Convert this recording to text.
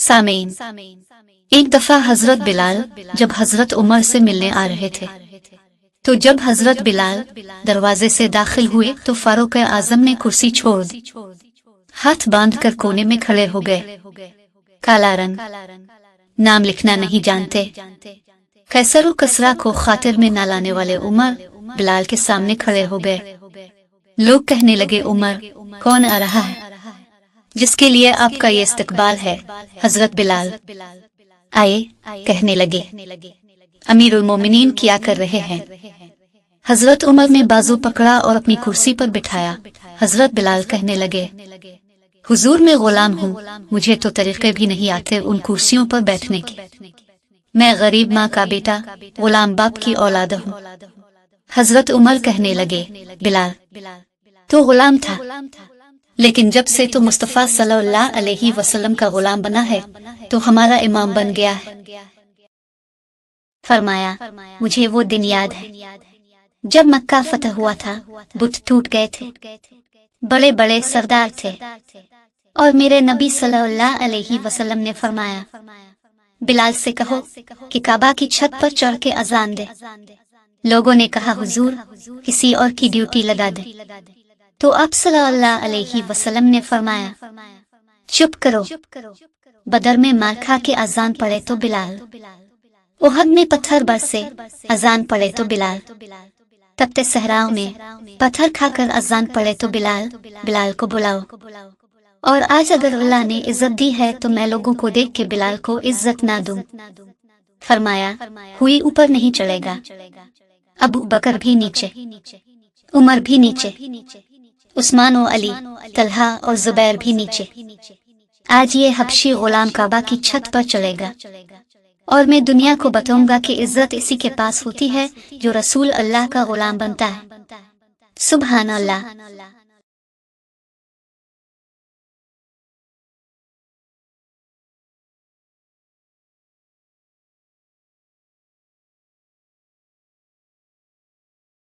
सामीन, एक दफा हजरत बिलाल जब हजरत उमर से मिलने आ रहे थे तो जब हजरत बिलाल दरवाजे से दाखिल हुए तो फारूक आजम ने कुर्सी छोड़ दी, हाथ बांधकर कोने में खड़े हो गए। काला रंग, नाम लिखना नहीं जानते, कैसर कसरा को खातिर में न लाने वाले उमर बिलाल के सामने खड़े हो गए। लोग कहने लगे, उमर कौन आ रहा है जिसके लिए आपका ये इस्तकबाल है? हजरत बिलाल आए, कहने लगे, अमीरुल मोमिनीन क्या कर रहे हैं? हजरत उमर ने बाजू पकड़ा और अपनी कुर्सी पर बिठाया। हजरत बिलाल कहने लगे, हुजूर मैं गुलाम हूँ, मुझे तो तरीके भी नहीं आते उन कुर्सियों पर बैठने के। मैं गरीब माँ का बेटा, गुलाम बाप की औलाद हूँ। हजरत उमर कहने लगे, बिलाल तो गुलाम था, लेकिन जब से तो मुस्तफ़ा सल्लल्लाहु अलैहि वसल्लम का गुलाम बना है तो हमारा इमाम बन गया है। फरमाया, मुझे वो दिन याद है जब मक्का फतह हुआ था, बुत टूट गए थे, बड़े बड़े सरदार थे और मेरे नबी सल्लल्लाहु अलैहि वसल्लम ने फरमाया, बिलाल से कहो कि काबा की छत पर चढ़ के अजान दे। लोगों ने कहा, हुजूर किसी और की ड्यूटी लगा दे। तो आप सल्लल्लाहु अलैहि वसल्लम ने फरमाया, चुप करो, बदर में मार खा के अजान पड़े तो बिलाल, उहद में पत्थर बरसे अजान पड़े तो बिलाल, तप्ते सहराओं में पत्थर खाकर अजान पड़े तो बिलाल, बिलाल को बुलाओ। और आज अगर अल्लाह ने इज्जत दी है तो मैं लोगों को देख के बिलाल को इज्जत ना दूं। फरमाया, हुई ऊपर नहीं चढ़ेगा। अबू बकर भी नीचे, उमर भी नीचे, उस्मान और अली, तलहा और जुबैर भी नीचे। आज ये हबशी गुलाम काबा की छत पर चलेगा और मैं दुनिया को बताऊंगा कि इज्जत इसी के पास होती है जो रसूल अल्लाह का गुलाम बनता है। सुभान अल्लाह।